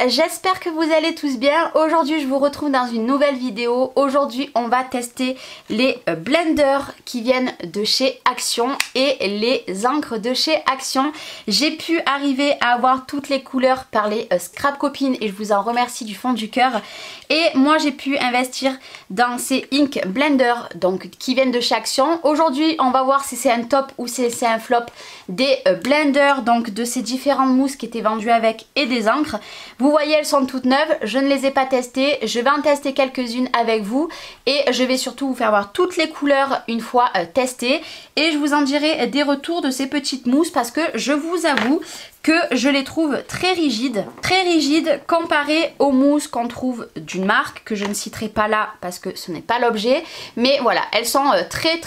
j'espère que vous allez tous bien. Aujourd'hui je vous retrouve dans une nouvelle vidéo. Aujourd'hui on va tester les blenders qui viennent de chez Action et les encres de chez Action. J'ai pu arriver à avoir toutes les couleurs par les Scrap Copines et je vous en remercie du fond du cœur. Et moi j'ai pu investir dans ces ink blenders donc qui viennent de chez Action. Aujourd'hui on va voir si c'est un top ou si c'est un flop des blenders, donc de ces différentes mousses qui étaient vendues avec et des encres. Vous voyez, elles sont toutes neuves, je ne les ai pas testées, je vais en tester quelques-unes avec vous et je vais surtout vous faire voir toutes les couleurs une fois testées et je vous en dirai des retours de ces petites mousses parce que je vous avoue que je les trouve très rigides comparées aux mousses qu'on trouve d'une marque que je ne citerai pas là parce que ce n'est pas l'objet, mais voilà, elles sont très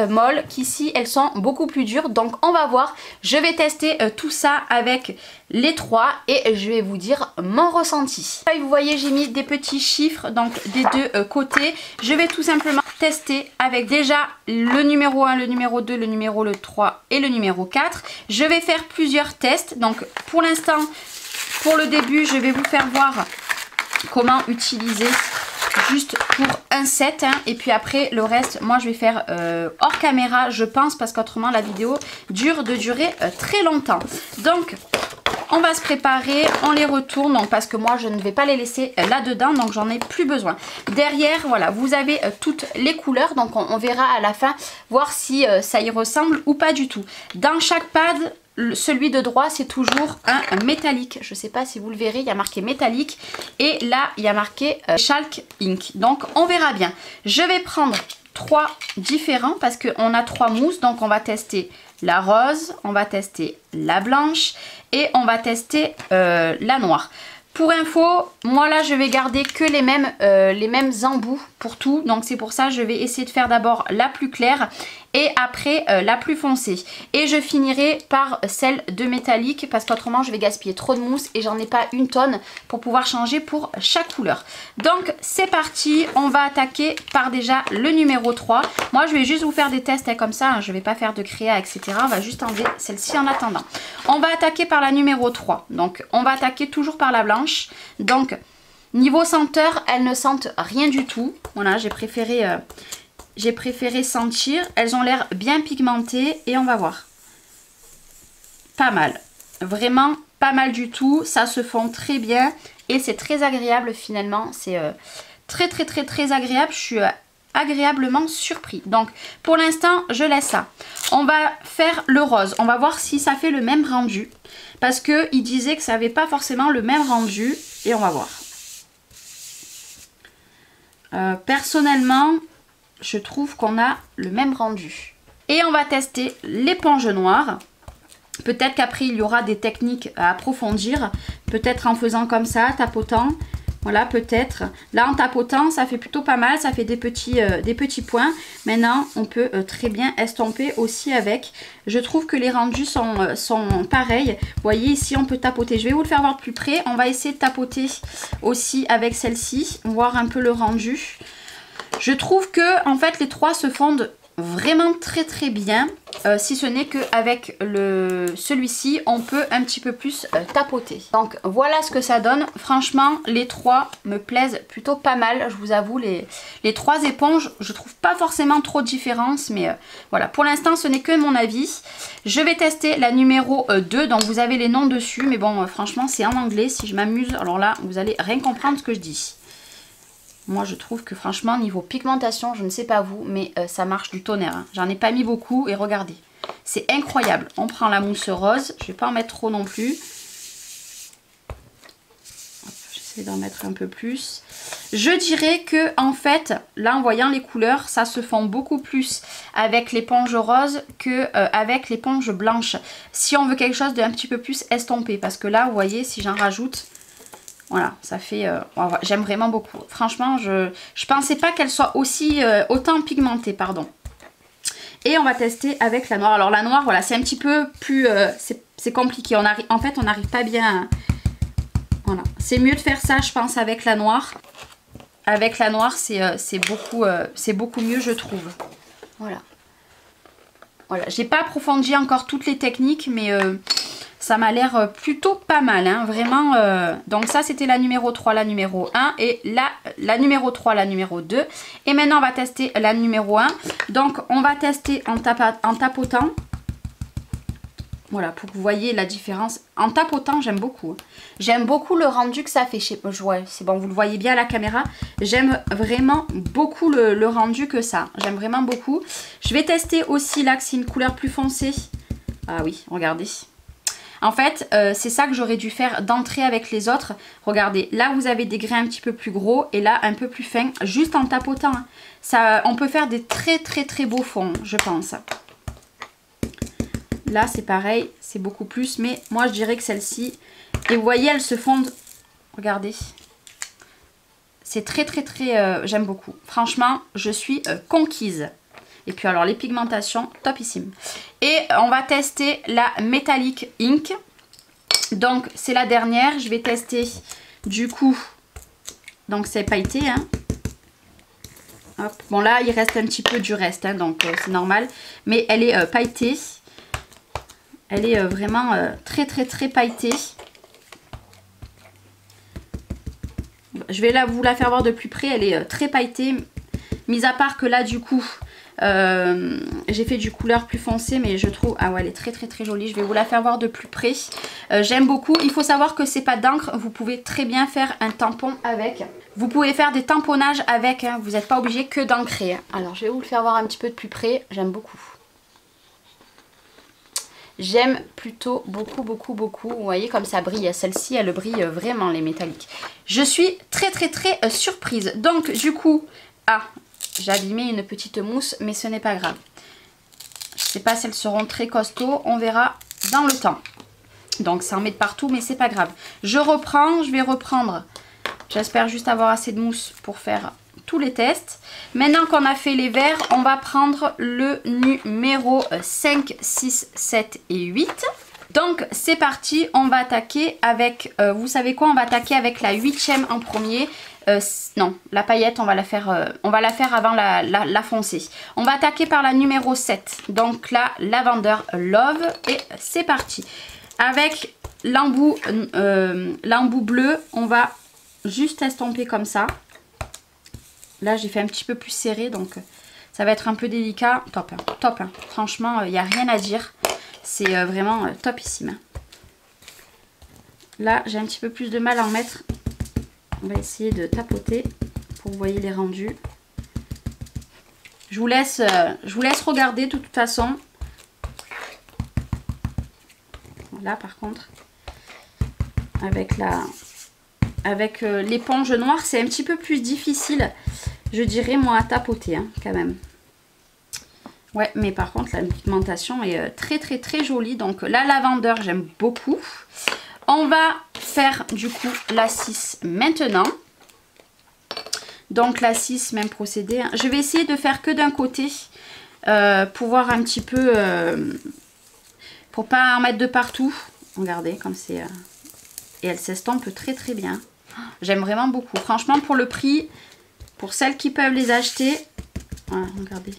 molles, qu'ici elles sont beaucoup plus dures, donc on va voir. Je vais tester tout ça avec les trois et je vais vous dire mon ressenti. Vous voyez, j'ai mis des petits chiffres donc des deux côtés. Je vais tout simplement tester avec déjà le numéro 1, le numéro 2, le numéro 3 et le numéro 4. Je vais faire plusieurs tests. Donc pour l'instant, pour le début, je vais vous faire voir comment utiliser juste pour un set hein. Et puis après le reste, moi je vais faire hors caméra je pense, parce qu'autrement la vidéo dure de durer très longtemps. Donc on va se préparer, on les retourne donc, parce que moi je ne vais pas les laisser là-dedans, donc j'en ai plus besoin. Derrière, voilà, vous avez toutes les couleurs, donc on verra à la fin, voir si ça y ressemble ou pas du tout. Dans chaque pad, celui de droit c'est toujours un métallique, je sais pas si vous le verrez, il y a marqué métallique et là il y a marqué Chalk Ink, donc on verra bien. Je vais prendre trois différents parce qu'on a trois mousses, donc on va tester la rose, on va tester la blanche et on va tester la noire. Pour info, moi là je vais garder que les mêmes embouts pour tout, donc c'est pour ça je vais essayer de faire d'abord la plus claire et après la plus foncée. Et je finirai par celle de métallique parce qu'autrement je vais gaspiller trop de mousse et j'en ai pas une tonne pour pouvoir changer pour chaque couleur. Donc c'est parti, on va attaquer par déjà le numéro 3. Moi je vais juste vous faire des tests hein, comme ça, hein, je vais pas faire de créa etc. On va juste enlever celle-ci en attendant. On va attaquer par la numéro 3, donc on va attaquer toujours par la blanche. Donc niveau senteur, elles ne sentent rien du tout. Voilà, j'ai préféré sentir. Elles ont l'air bien pigmentées et on va voir. Pas mal. Vraiment pas mal du tout. Ça se fond très bien et c'est très agréable finalement. C'est très agréable. Je suis agréablement surpris. Donc pour l'instant je laisse ça. On va faire le rose. On va voir si ça fait le même rendu. Parce qu'il disait que ça n'avait pas forcément le même rendu. Et on va voir. Personnellement, je trouve qu'on a le même rendu. Et on va tester l'éponge noire. Peut-être qu'après il y aura des techniques à approfondir. Peut-être en faisant comme ça, tapotant. Voilà, peut-être. Là, en tapotant, ça fait plutôt pas mal. Ça fait des petits points. Maintenant, on peut très bien estomper aussi avec. Je trouve que les rendus sont pareils. Vous voyez, ici, on peut tapoter. Je vais vous le faire voir de plus près. On va essayer de tapoter aussi avec celle-ci. Voir un peu le rendu. Je trouve que, en fait, les trois se fondent vraiment très bien. Si ce n'est qu'avec celui-ci on peut un petit peu plus tapoter. Donc voilà ce que ça donne. Franchement les trois me plaisent plutôt pas mal. Je vous avoue, les trois éponges je trouve pas forcément trop de différence, mais voilà, pour l'instant ce n'est que mon avis. Je vais tester la numéro 2, donc vous avez les noms dessus, mais bon franchement c'est en anglais. Si je m'amuse, alors là vous allez rien comprendre ce que je dis. Moi je trouve que franchement niveau pigmentation, je ne sais pas vous, mais ça marche du tonnerre hein. J'en ai pas mis beaucoup et regardez, c'est incroyable. On prend la mousse rose, je vais pas en mettre trop non plus. J'essaie d'en mettre un peu plus. Je dirais que en fait, là en voyant les couleurs, ça se fond beaucoup plus avec l'éponge rose que avec l'éponge blanche. Si on veut quelque chose d'un petit peu plus estompé, parce que là vous voyez, si j'en rajoute... Voilà, ça fait... j'aime vraiment beaucoup. Franchement, je pensais pas qu'elle soit aussi autant pigmentée, pardon. Et on va tester avec la noire. Alors la noire, voilà, c'est un petit peu plus... c'est compliqué. En fait, on n'arrive pas bien... Voilà. C'est mieux de faire ça, je pense, avec la noire. Avec la noire, c'est beaucoup mieux, je trouve. Voilà. Voilà, j'ai pas approfondi encore toutes les techniques, mais... Ça m'a l'air plutôt pas mal, hein, vraiment. Donc ça, c'était la numéro 3, la numéro 1. Et la numéro 3, la numéro 2. Et maintenant, on va tester la numéro 1. Donc, on va tester en tapotant. Voilà, pour que vous voyez la différence. En tapotant, j'aime beaucoup. J'aime beaucoup le rendu que ça fait. Ouais, c'est bon, vous le voyez bien à la caméra. J'aime vraiment beaucoup le rendu que ça. J'aime vraiment beaucoup. Je vais tester aussi là, que c'est une couleur plus foncée. Ah oui, regardez. En fait, c'est ça que j'aurais dû faire d'entrée avec les autres. Regardez, là vous avez des grains un petit peu plus gros et là un peu plus fins, juste en tapotant. Hein. Ça, on peut faire des très beaux fonds, je pense. Là c'est pareil, c'est beaucoup plus, mais moi je dirais que celle-ci, et vous voyez, elles se fondent, regardez. C'est très j'aime beaucoup. Franchement, je suis conquise. Et puis alors les pigmentations, topissime. Et on va tester la Metallic Ink. Donc c'est la dernière. Je vais tester du coup. Donc c'est pailleté. Hein. Hop. Bon là il reste un petit peu du reste. Hein, donc c'est normal. Mais elle est pailletée. Elle est vraiment très pailletée. Je vais vous la faire voir de plus près. Elle est très pailletée. Mis à part que là du coup... j'ai fait du couleur plus foncé, mais je trouve, ah ouais, elle est très jolie. Je vais vous la faire voir de plus près. J'aime beaucoup. Il faut savoir que c'est pas d'encre, vous pouvez très bien faire un tampon avec. Vous pouvez faire des tamponnages avec, hein. Vous n'êtes pas obligé que d'ancrer. Alors je vais vous le faire voir un petit peu de plus près. J'aime beaucoup. J'aime plutôt beaucoup. Vous voyez comme ça brille. Celle-ci, elle brille vraiment, les métalliques. Je suis très surprise. Donc du coup, j'ai abîmé une petite mousse, mais ce n'est pas grave. Je ne sais pas si elles seront très costauds. On verra dans le temps. Donc ça en met de partout, mais c'est pas grave. Je vais reprendre. J'espère juste avoir assez de mousse pour faire tous les tests. Maintenant qu'on a fait les verts, on va prendre le numéro 5, 6, 7 et 8. Donc c'est parti, on va attaquer avec, vous savez quoi, on va attaquer avec la 8e en premier. Non, la paillette, on va la faire avant la foncée. On va attaquer par la numéro 7. Donc là, Lavender Love. Et c'est parti. Avec l'embout bleu, on va juste estomper comme ça. Là, j'ai fait un petit peu plus serré, donc ça va être un peu délicat. Top, hein, top. Hein. Franchement, il n'y a rien à dire. C'est vraiment topissime. Là, j'ai un petit peu plus de mal à en mettre. On va essayer de tapoter pour que vous voyez les rendus. Je vous laisse regarder de toute façon. Là par contre, avec l'éponge noire, c'est un petit peu plus difficile, je dirais moi, à tapoter hein, quand même. Ouais, mais par contre la pigmentation est très jolie. Donc la lavender, j'aime beaucoup. On va faire du coup la 6 maintenant. Donc la 6, même procédé. Hein. Je vais essayer de faire que d'un côté pour voir un petit peu, pour pas en mettre de partout. Regardez comme c'est... et elle s'estompe très bien. J'aime vraiment beaucoup. Franchement pour le prix, pour celles qui peuvent les acheter, voilà, regardez.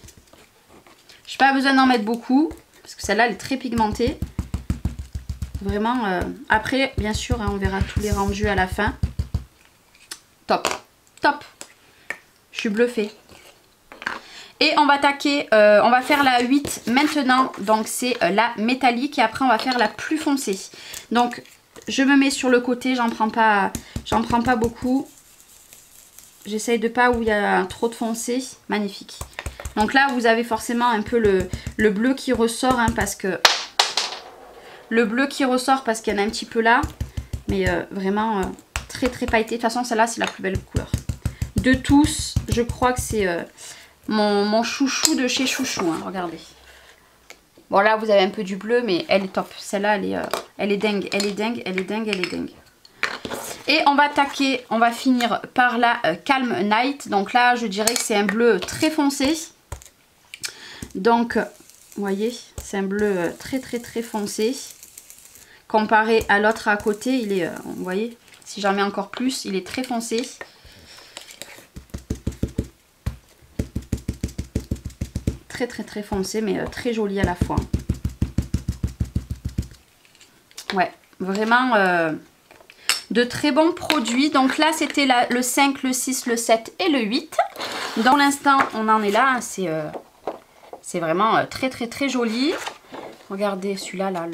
Je n'ai pas besoin d'en mettre beaucoup parce que celle-là elle est très pigmentée. Vraiment, après, bien sûr, hein, on verra tous les rendus à la fin. Top, top. Je suis bluffée. Et on va attaquer, on va faire la 8 maintenant. Donc, c'est la métallique. Et après, on va faire la plus foncée. Donc, je me mets sur le côté. J'en prends pas beaucoup. J'essaye de pas où il y a trop de foncé. Magnifique. Donc là, vous avez forcément un peu le bleu qui ressort. Hein, parce que... Le bleu qui ressort parce qu'il y en a un petit peu là. Mais vraiment très pailleté. De toute façon, celle-là, c'est la plus belle couleur. De tous, je crois que c'est mon chouchou de chez Chouchou. Hein, regardez. Bon, là, vous avez un peu du bleu, mais elle est top. Celle-là, elle est dingue. Elle est dingue. Et on va attaquer, on va finir par la Calm Night. Donc là, je dirais que c'est un bleu très foncé. Donc... Vous voyez, c'est un bleu très foncé. Comparé à l'autre à côté, il est, vous voyez, si j'en mets encore plus, il est très foncé. Très foncé, mais très joli à la fois. Ouais, vraiment de très bons produits. Donc là, c'était le 5, le 6, le 7 et le 8. Dans l'instant, on en est là. C'est vraiment très très très joli. Regardez celui-là, là,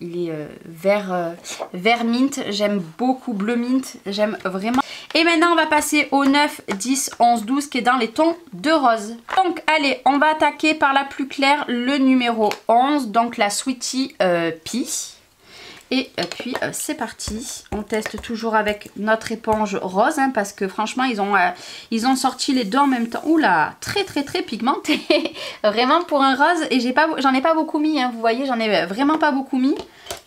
il est vert mint. J'aime beaucoup bleu mint. J'aime vraiment. Et maintenant, on va passer au 9, 10, 11, 12 qui est dans les tons de rose. Donc, allez, on va attaquer par la plus claire, le numéro 11. Donc, la Sweetie Pea. Et puis c'est parti, on teste toujours avec notre éponge rose hein, parce que franchement ils ont sorti les deux en même temps. Oula, très très très pigmenté. Vraiment pour un rose et j'en ai pas beaucoup mis, hein, vous voyez, j'en ai vraiment pas beaucoup mis.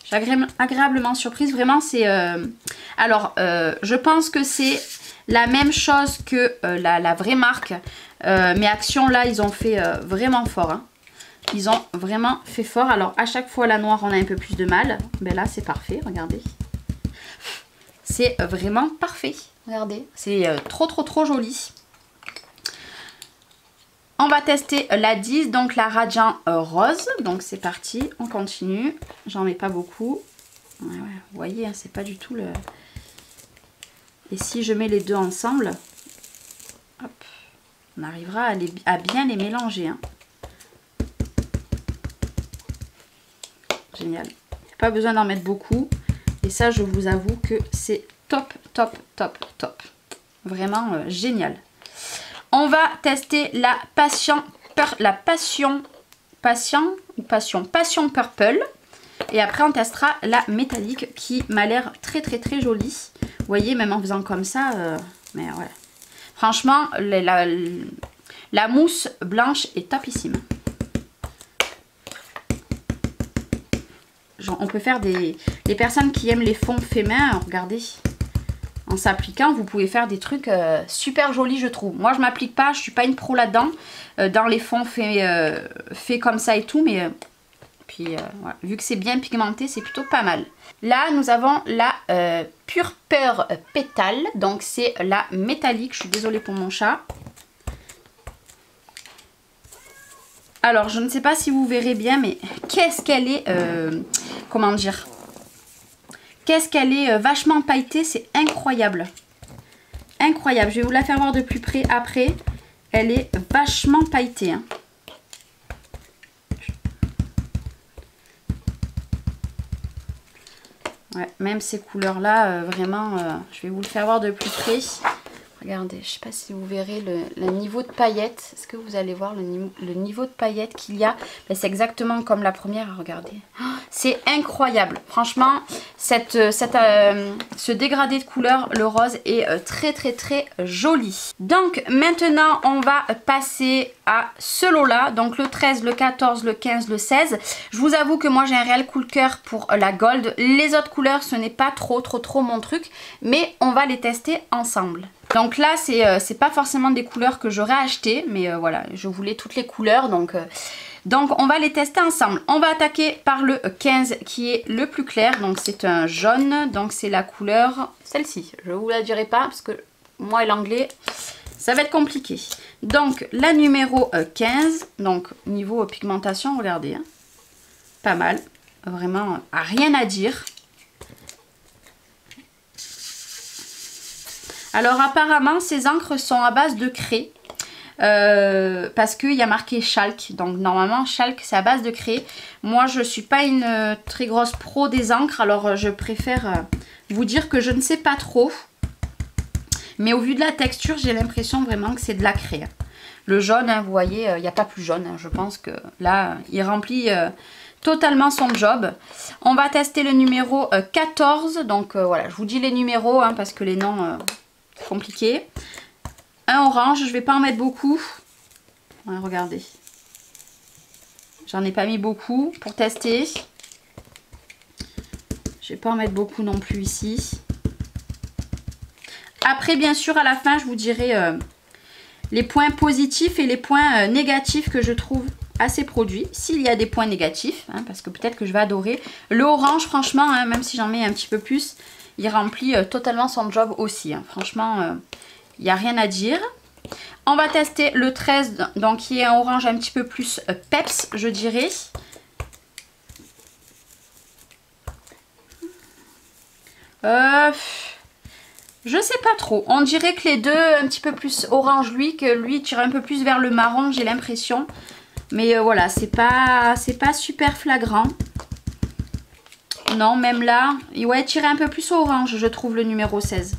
Je suis agréablement surprise, vraiment c'est... Alors je pense que c'est la même chose que la vraie marque, mais Action là ils ont fait vraiment fort. Hein. Ils ont vraiment fait fort. Alors à chaque fois la noire on a un peu plus de mal. Ben là c'est parfait, regardez. C'est vraiment parfait. Regardez, c'est trop trop trop joli. On va tester la 10, donc la Radiant Rose. Donc c'est parti, on continue. J'en mets pas beaucoup. Ouais, vous voyez, hein, c'est pas du tout le... Et si je mets les deux ensemble, hop, on arrivera à bien les mélanger. Hein. Génial. Pas besoin d'en mettre beaucoup. Et ça, je vous avoue que c'est top, top, top, top. Vraiment génial. On va tester la Passion Purple. Et après, on testera la métallique qui m'a l'air très, très, très jolie. Vous voyez, même en faisant comme ça, mais voilà. Franchement, la mousse blanche est topissime. Genre, on peut faire les personnes qui aiment les fonds faits main, regardez, en s'appliquant, vous pouvez faire des trucs super jolis, je trouve. Moi, je m'applique pas, je suis pas une pro là-dedans, dans les fonds faits comme ça et tout, mais puis voilà. Vu que c'est bien pigmenté, c'est plutôt pas mal. Là, nous avons la Purpur Pétale, donc c'est la métallique. Je suis désolée pour mon chat. Alors, je ne sais pas si vous verrez bien, mais qu'est-ce qu'elle est... comment dire? Qu'est-ce qu'elle est vachement pailletée, c'est incroyable. Incroyable. Je vais vous la faire voir de plus près après. Elle est vachement pailletée. Hein. Ouais, même ces couleurs-là, vraiment, je vais vous le faire voir de plus près. Regardez, je ne sais pas si vous verrez le niveau de paillettes. Est-ce que vous allez voir le niveau de paillettes qu'il y a? C'est exactement comme la première, regardez. Oh, c'est incroyable. Franchement, ce dégradé de couleur, le rose, est très très très joli. Donc maintenant, on va passer à ce lot-là. Donc le 13, le 14, le 15, le 16. Je vous avoue que moi, j'ai un réel coup de cœur pour la gold. Les autres couleurs, ce n'est pas trop mon truc. Mais on va les tester ensemble. Donc là, c'est pas forcément des couleurs que j'aurais achetées, mais voilà, je voulais toutes les couleurs, donc on va les tester ensemble. On va attaquer par le 15 qui est le plus clair, donc c'est un jaune, donc c'est la couleur, celle-ci. Je ne vous la dirai pas parce que moi et l'anglais, ça va être compliqué. Donc la numéro 15, donc niveau pigmentation, regardez, hein, pas mal, vraiment rien à dire. Alors apparemment ces encres sont à base de craie parce qu'il y a marqué Chalk. Donc normalement Chalk c'est à base de craie. Moi je suis pas une très grosse pro des encres, alors je préfère vous dire que je ne sais pas trop. Mais au vu de la texture j'ai l'impression vraiment que c'est de la craie. Le jaune, hein, vous voyez, il n'y a pas plus jaune. Hein, je pense que là il remplit totalement son job. On va tester le numéro 14. Donc voilà, je vous dis les numéros hein, parce que les noms... compliqué. Un orange, je vais pas en mettre beaucoup. Ouais, regardez. J'en ai pas mis beaucoup pour tester. Je vais pas en mettre beaucoup non plus ici. Après, bien sûr, à la fin, je vous dirai les points positifs et les points négatifs que je trouve à ces produits. S'il y a des points négatifs, hein, parce que peut-être que je vais adorer. Le orange, franchement, hein, même si j'en mets un petit peu plus... il remplit totalement son job aussi. Hein. Franchement, il n'y a rien à dire. On va tester le 13, donc qui est un orange un petit peu plus peps, je dirais. Je sais pas trop. On dirait que les deux, un petit peu plus orange lui, que lui tire un peu plus vers le marron, j'ai l'impression. Mais voilà, c'est pas super flagrant. Non, même là, ouais, tiré un peu plus orange, je trouve, le numéro 16.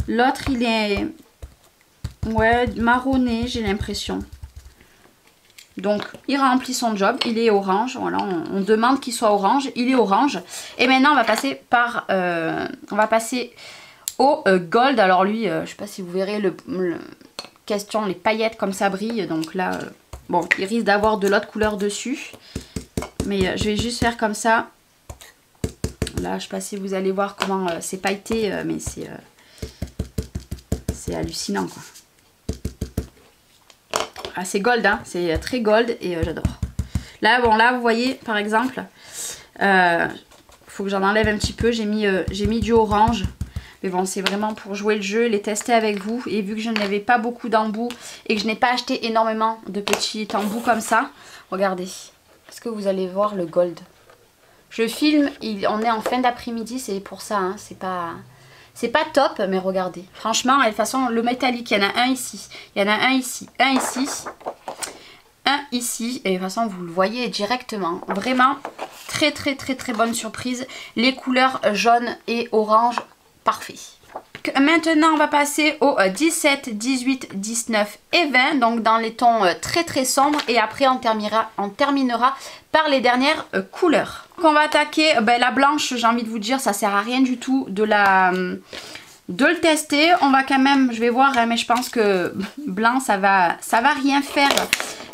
L'autre, il est... ouais, marronné, j'ai l'impression. Donc, il remplit son job, il est orange. Voilà, on demande qu'il soit orange, il est orange. Et maintenant, on va passer par... on va passer au gold. Alors lui, je sais pas si vous verrez question, les paillettes comme ça brillent. Donc là, bon, il risque d'avoir de l'autre couleur dessus. Mais je vais juste faire comme ça. Là, je sais pas si vous allez voir comment c'est pailleté, mais c'est hallucinant, quoi. Ah, c'est gold, hein, c'est très gold et j'adore. Là, bon, là, vous voyez, par exemple, faut que j'en enlève un petit peu. J'ai mis du orange. Mais bon, c'est vraiment pour jouer le jeu, les tester avec vous. Et vu que je n'avais pas beaucoup d'embouts et que je n'ai pas acheté énormément de petits embouts comme ça, regardez. Est-ce que vous allez voir le gold? Je filme, on est en fin d'après-midi, c'est pour ça, hein, c'est pas top, mais regardez. Franchement, de toute façon, le métallique, il y en a un ici, il y en a un ici, un ici, un ici. Et de toute façon, vous le voyez directement. Vraiment, très très très très bonne surprise. Les couleurs jaune et orange, parfait. Maintenant, on va passer au 17, 18, 19 et 20. Donc, dans les tons très très sombres. Et après, on terminera par les dernières couleurs. Donc, on va attaquer la blanche. J'ai envie de vous dire, ça sert à rien du tout de le tester. On va quand même, je vais voir, hein, mais je pense que blanc, ça va rien faire.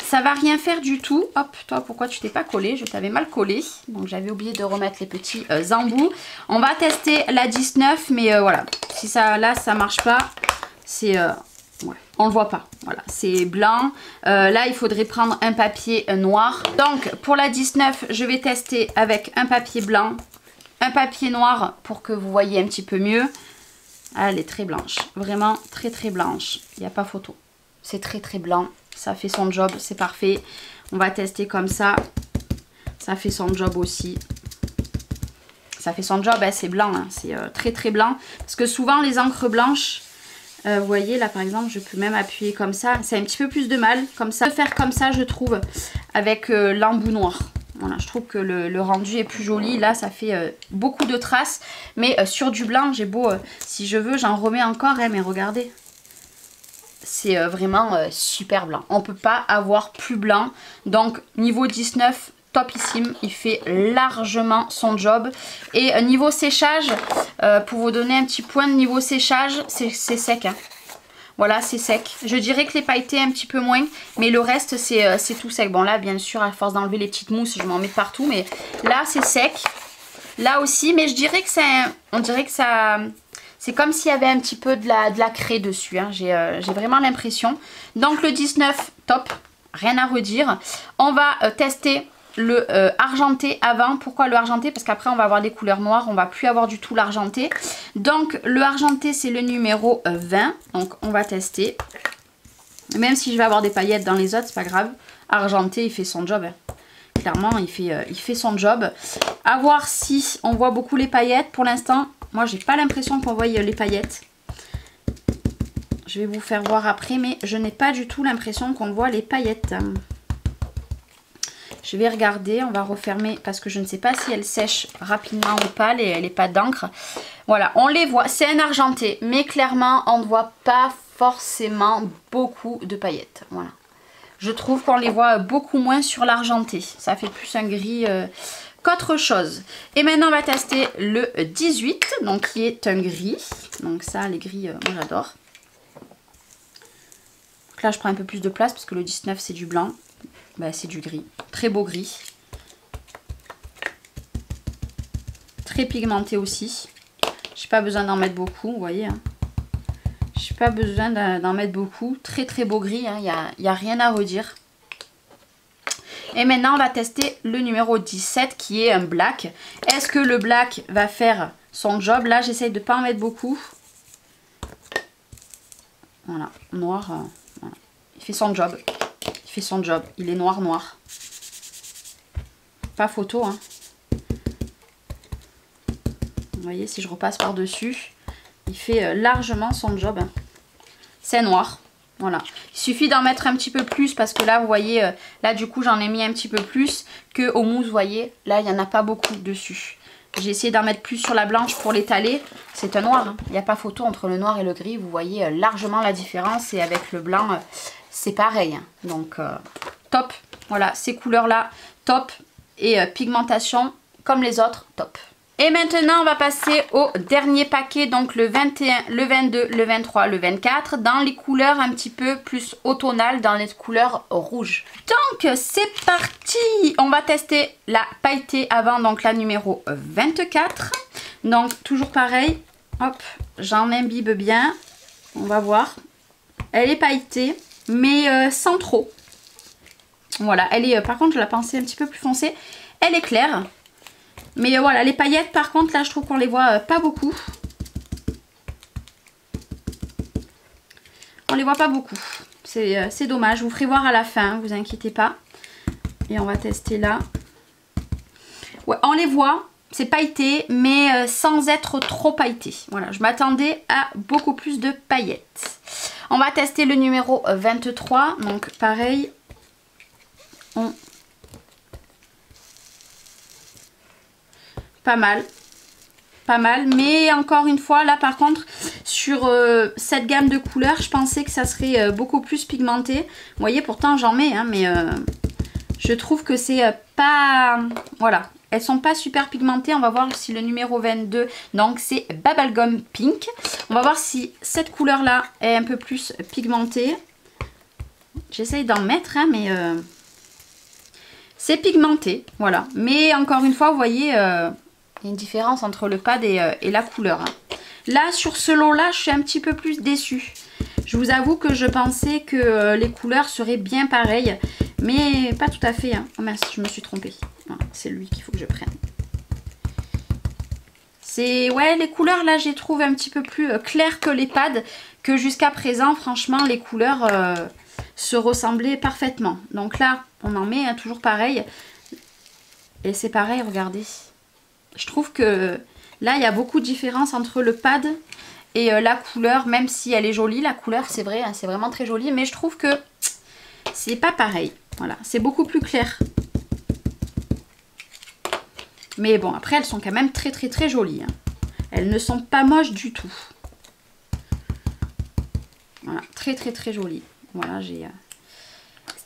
Ça va rien faire du tout. Hop, toi, pourquoi tu t'es pas collé? Je t'avais mal collé. Donc, j'avais oublié de remettre les petits embouts. On va tester la 19, mais voilà. Si ça, là, ça marche pas, c'est... ouais, on le voit pas. Voilà, c'est blanc. Là, il faudrait prendre un papier noir. Donc, pour la 19, je vais tester avec un papier blanc, un papier noir pour que vous voyez un petit peu mieux. Ah, elle est très blanche. Vraiment très, très blanche. Il n'y a pas photo. C'est très, très blanc. Ça fait son job, c'est parfait. On va tester comme ça. Ça fait son job aussi. Ça fait son job, hein, c'est blanc. Hein. C'est très très blanc. Parce que souvent les encres blanches, vous voyez là par exemple, je peux même appuyer comme ça. C'est un petit peu plus de mal. Comme ça, faire comme ça je trouve, avec l'embout noir. Voilà, je trouve que le rendu est plus joli. Là, ça fait beaucoup de traces. Mais sur du blanc, j'ai beau, si je veux, j'en remets encore. Hein, mais regardez. C'est vraiment super blanc. On ne peut pas avoir plus blanc. Donc niveau 19, topissime. Il fait largement son job. Et niveau séchage, pour vous donner un petit point de niveau séchage, c'est sec. Hein. Voilà, c'est sec. Je dirais que les pailletés un petit peu moins. Mais le reste, c'est tout sec. Bon là, bien sûr, à force d'enlever les petites mousses, je m'en mets partout. Mais là, c'est sec. Là aussi. Mais je dirais que on dirait que ça... C'est comme s'il y avait un petit peu de la craie dessus. Hein. J'ai vraiment l'impression. Donc le 19, top. Rien à redire. On va tester le argenté avant. Pourquoi le argenté? Parce qu'après on va avoir des couleurs noires. On va plus avoir du tout l'argenté. Donc le argenté c'est le numéro 20. Donc on va tester. Même si je vais avoir des paillettes dans les autres, c'est pas grave. Argenté, il fait son job. Hein. Clairement, il fait son job. À voir si on voit beaucoup les paillettes. Pour l'instant... Moi, j'ai pas l'impression qu'on voit les paillettes. Je vais vous faire voir après, mais je n'ai pas du tout l'impression qu'on voit les paillettes. Je vais regarder, on va refermer parce que je ne sais pas si elles sèchent rapidement ou pas, les pâtes d'encre. Voilà, on les voit, c'est un argenté, mais clairement, on ne voit pas forcément beaucoup de paillettes. Voilà. Je trouve qu'on les voit beaucoup moins sur l'argenté. Ça fait plus un gris... qu'autre chose. Et maintenant on va tester le 18, donc qui est un gris. Donc ça, les gris, moi j'adore. Là je prends un peu plus de place parce que le 19 c'est du blanc. Bah, c'est du gris. Très beau gris. Très pigmenté aussi. J'ai pas besoin d'en mettre beaucoup, vous voyez. Hein. J'ai pas besoin d'en mettre beaucoup. Très très beau gris, il n'y a rien à redire. Et maintenant, on va tester le numéro 17 qui est un black. Est-ce que le black va faire son job? Là, j'essaye de ne pas en mettre beaucoup. Voilà, noir. Voilà. Il fait son job. Il fait son job. Il est noir, noir. Pas photo, hein. voyez, si je repasse par dessus, il fait largement son job. Hein. C'est noir. Voilà. Il suffit d'en mettre un petit peu plus parce que là, vous voyez, là du coup, j'en ai mis un petit peu plus qu'au mousse, vous voyez. Là, il n'y en a pas beaucoup dessus. J'ai essayé d'en mettre plus sur la blanche pour l'étaler. C'est un noir. Hein. Il n'y a pas photo entre le noir et le gris. Vous voyez largement la différence. Et avec le blanc, c'est pareil. Hein. Donc, top. Voilà, ces couleurs-là, top. Et pigmentation, comme les autres, top. Et maintenant, on va passer au dernier paquet, donc le 21, le 22, le 23, le 24, dans les couleurs un petit peu plus automnales, dans les couleurs rouges. Donc, c'est parti! On va tester la pailletée avant, donc la numéro 24. Donc, toujours pareil, hop, j'en imbibe bien, on va voir. Elle est pailletée, mais sans trop. Voilà, elle est, par contre, je la pensais un petit peu plus foncée. Elle est claire. Mais voilà, les paillettes, par contre, là, je trouve qu'on les voit pas beaucoup. On les voit pas beaucoup. C'est dommage. Je vous ferai voir à la fin, vous inquiétez pas. Et on va tester là. Ouais, on les voit. C'est pailleté, mais sans être trop pailleté. Voilà, je m'attendais à beaucoup plus de paillettes. On va tester le numéro 23. Donc, pareil. Pas mal, mais encore une fois, là par contre, sur cette gamme de couleurs, je pensais que ça serait beaucoup plus pigmenté. Vous voyez, pourtant j'en mets, hein, mais je trouve que c'est pas... Voilà, elles sont pas super pigmentées. On va voir si le numéro 22, donc c'est Bubblegum Pink. On va voir si cette couleur-là est un peu plus pigmentée. J'essaye d'en mettre, hein, mais... c'est pigmenté, voilà. Mais encore une fois, vous voyez... il y a une différence entre le pad et la couleur. Hein. Là, sur ce lot-là, je suis un petit peu plus déçue. Je vous avoue que je pensais que les couleurs seraient bien pareilles. Mais pas tout à fait. Hein. Oh mince, je me suis trompée. Voilà, c'est lui qu'il faut que je prenne. Ouais, les couleurs, là, je les trouve un petit peu plus claires que les pads. Que jusqu'à présent, franchement, les couleurs se ressemblaient parfaitement. Donc là, on en met hein, toujours pareil. Et c'est pareil, regardez. Je trouve que là, il y a beaucoup de différence entre le pad et la couleur, même si elle est jolie. La couleur, c'est vrai, hein, c'est vraiment très joli. Mais je trouve que c'est pas pareil. Voilà, c'est beaucoup plus clair. Mais bon, après, elles sont quand même très, très, très jolies. Hein. Elles ne sont pas moches du tout. Voilà, très, très, très jolies. Voilà, j'ai...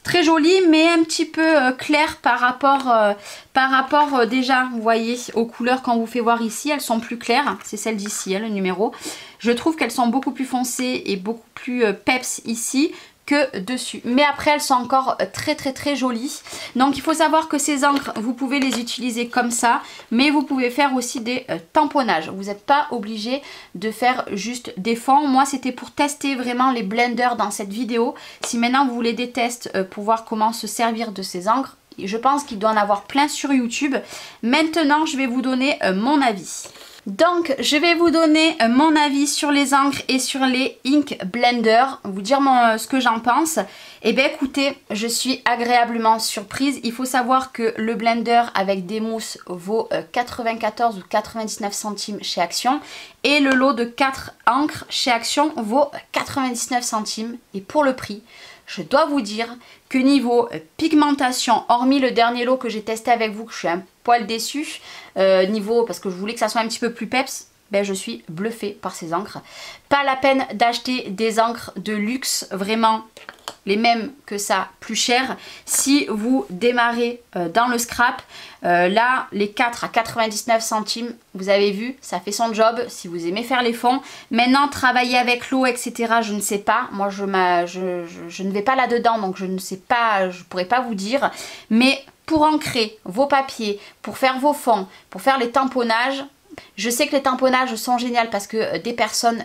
Très joli, mais un petit peu clair par rapport déjà, vous voyez, aux couleurs qu'on vous fait voir ici. Elles sont plus claires, c'est celle d'ici, hein, le numéro. Je trouve qu'elles sont beaucoup plus foncées et beaucoup plus peps ici que dessus. Mais après, elles sont encore très très très jolies. Donc, il faut savoir que ces encres, vous pouvez les utiliser comme ça. Mais vous pouvez faire aussi des tamponnages. Vous n'êtes pas obligé de faire juste des fonds. Moi, c'était pour tester vraiment les blenders dans cette vidéo. Si maintenant, vous voulez des tests pour voir comment se servir de ces encres, je pense qu'il doit en avoir plein sur YouTube. Maintenant, je vais vous donner mon avis. Donc, je vais vous donner mon avis sur les encres et sur les ink blenders, vous dire ce que j'en pense. Et bien écoutez, je suis agréablement surprise. Il faut savoir que le blender avec des mousses vaut 94 ou 99 centimes chez Action. Et le lot de 4 encres chez Action vaut 99 centimes. Et pour le prix, je dois vous dire que niveau pigmentation, hormis le dernier lot que j'ai testé avec vous, que je suis un poil déçue, parce que je voulais que ça soit un petit peu plus peps, ben je suis bluffée par ces encres. Pas la peine d'acheter des encres de luxe, vraiment les mêmes que ça, plus cher. Si vous démarrez dans le scrap, là, les 4 à 99 centimes, vous avez vu, ça fait son job si vous aimez faire les fonds. Maintenant, travailler avec l'eau, etc., je ne sais pas. Moi, je ne vais pas là-dedans, donc je ne sais pas, je pourrais pas vous dire. Mais pour ancrer vos papiers, pour faire vos fonds, pour faire les tamponnages, je sais que les tamponnages sont géniaux parce que des personnes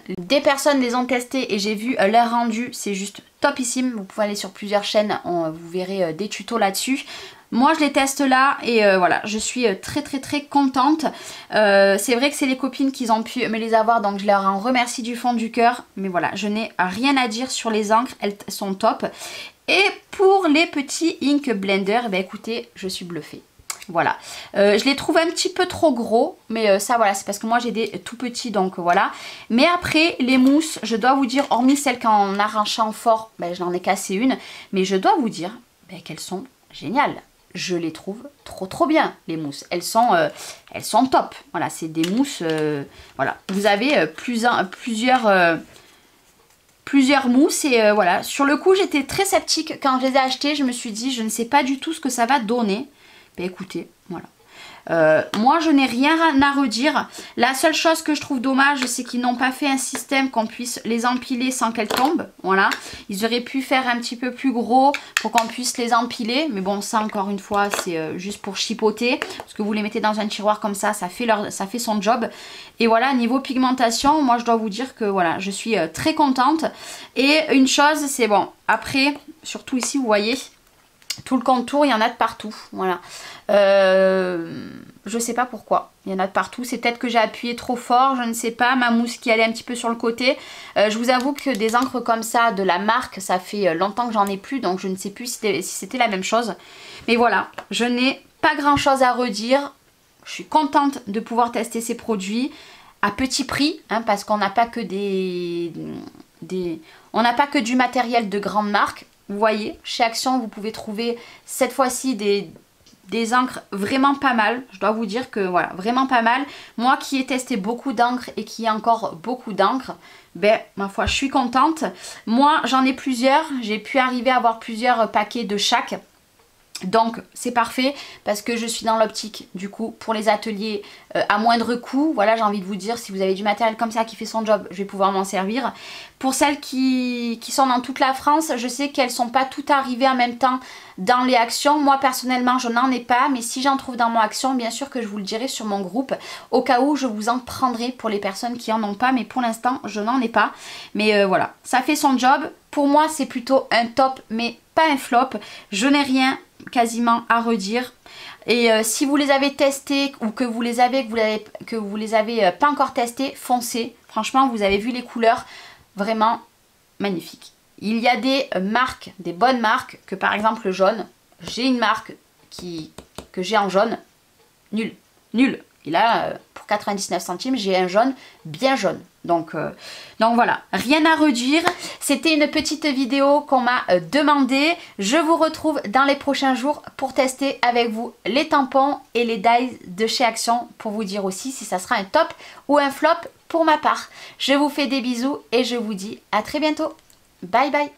les ont testés et j'ai vu leur rendu, c'est juste topissime. Vous pouvez aller sur plusieurs chaînes, vous verrez des tutos là-dessus. Moi je les teste là et voilà, je suis très très très contente. C'est vrai que c'est les copines qui ont pu me les avoir, donc je leur en remercie du fond du cœur. Mais voilà, je n'ai rien à dire sur les encres, elles sont top. Et pour les petits ink blenders, eh bien, écoutez, je suis bluffée. Voilà, je les trouve un petit peu trop gros, mais ça voilà, c'est parce que moi j'ai des tout petits, donc voilà. Mais après, les mousses, je dois vous dire, hormis celles qu'en arrachant fort, ben, je n'en ai cassé une, mais je dois vous dire ben, qu'elles sont géniales. Je les trouve trop bien, les mousses. Elles sont top. Voilà, c'est des mousses, voilà. Vous avez plusieurs mousses et voilà. Sur le coup, j'étais très sceptique quand je les ai achetées. Je me suis dit, je ne sais pas du tout ce que ça va donner. Ben écoutez, voilà. Moi, je n'ai rien à redire. La seule chose que je trouve dommage, c'est qu'ils n'ont pas fait un système qu'on puisse les empiler sans qu'elles tombent. Voilà. Ils auraient pu faire un petit peu plus gros pour qu'on puisse les empiler. Mais bon, ça, encore une fois, c'est juste pour chipoter. Parce que vous les mettez dans un tiroir comme ça fait son job. Et voilà, niveau pigmentation, moi, je dois vous dire que voilà, je suis très contente. Et une chose, c'est bon, après, surtout ici, vous voyez... Tout le contour, il y en a de partout, voilà. Je sais pas pourquoi, il y en a de partout. C'est peut-être que j'ai appuyé trop fort, je ne sais pas. Ma mousse qui allait un petit peu sur le côté. Je vous avoue que des encres comme ça, de la marque, ça fait longtemps que j'en ai plus. Donc je ne sais plus si c'était la même chose. Mais voilà, je n'ai pas grand-chose à redire. Je suis contente de pouvoir tester ces produits à petit prix. Hein, parce qu'on n'a pas que on n'a pas que du matériel de grande marque. Vous voyez, chez Action, vous pouvez trouver cette fois-ci des encres vraiment pas mal. Je dois vous dire que voilà, vraiment pas mal. Moi qui ai testé beaucoup d'encres et qui ai encore beaucoup d'encres, ben ma foi, je suis contente. Moi, j'en ai plusieurs. J'ai pu arriver à avoir plusieurs paquets de chaque. Donc c'est parfait parce que je suis dans l'optique du coup pour les ateliers à moindre coût. Voilà, j'ai envie de vous dire, si vous avez du matériel comme ça qui fait son job, je vais pouvoir m'en servir. Pour celles qui sont dans toute la France, je sais qu'elles sont pas toutes arrivées en même temps dans les actions. Moi personnellement je n'en ai pas, mais si j'en trouve dans mon action, bien sûr que je vous le dirai sur mon groupe. Au cas où je vous en prendrai pour les personnes qui en ont pas, mais pour l'instant je n'en ai pas. Mais voilà, ça fait son job. Pour moi c'est plutôt un top mais pas un flop. Je n'ai rien quasiment à redire. Et si vous les avez testés ou que vous les avez pas encore testés, foncez. Franchement, vous avez vu les couleurs, vraiment magnifiques. Il y a des marques, des bonnes marques, que par exemple le jaune. J'ai une marque que j'ai en jaune, nul. Et là, pour 99 centimes, j'ai un jaune bien jaune. Donc voilà, rien à redire. C'était une petite vidéo qu'on m'a demandé. Je vous retrouve dans les prochains jours pour tester avec vous les tampons et les dies de chez Action pour vous dire aussi si ça sera un top ou un flop pour ma part. Je vous fais des bisous et je vous dis à très bientôt. Bye bye.